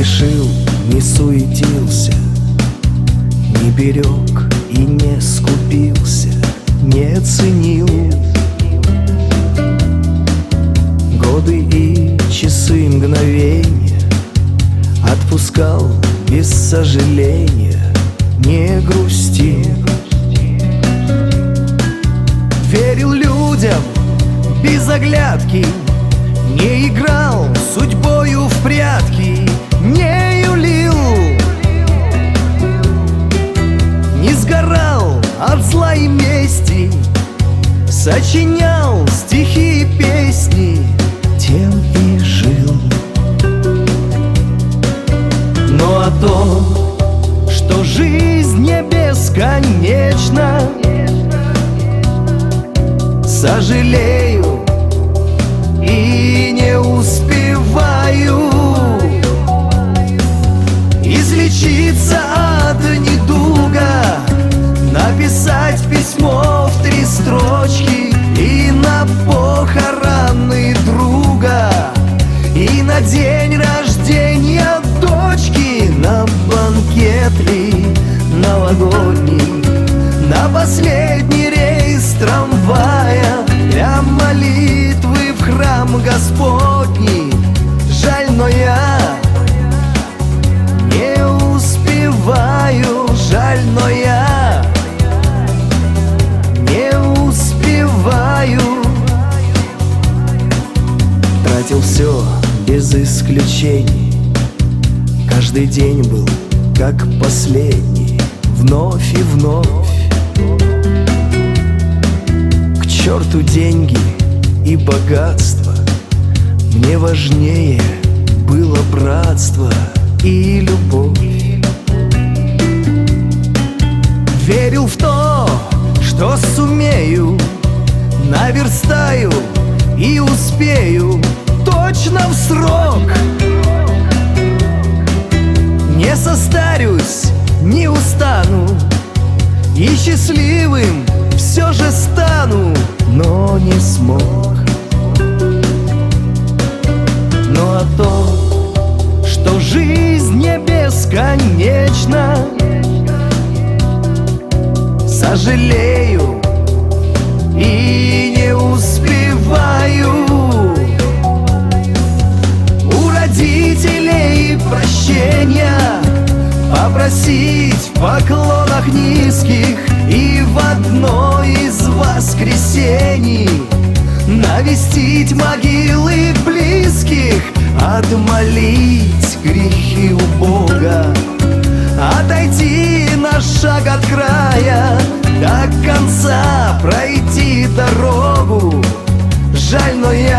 спешил, не суетился, не берег и не скупился, не ценил годы и часы, мгновения, отпускал без сожаления, не грустил. Верил людям без оглядки, не играл судьбою в прятки, не юлил, не сгорал от зла и мести, сочинял стихи и песни, тем и жил. Но о том, что жизнь не бесконечна, сожалею и не успеваю излечиться от недуга, написать письмо в 3 строчки и на похороны друга, и на день рождения дочки, на банкет ли новогодний, на последний рейс трамвая, для молитвы в храм Господний. Жаль, но я не успеваю, жаль, но я не успеваю. Тратил все без исключений, каждый день был как последний, вновь и вновь. К черту деньги и богатство, мне важнее было братство и любовь. Верил в то, что сумею, наверстаю и успею точно в срок. Не состарюсь, не устану, и счастливым все же стану, но не смог. Но о том, что жизнь не бесконечна, сожалею и не успеваю у родителей прощения попросить в поклонах низких и в одно из воскресений навестить могилы близких, отмолить грехи у Бога, отойти на шаг от края, до конца пройти дорогу. Жаль, но я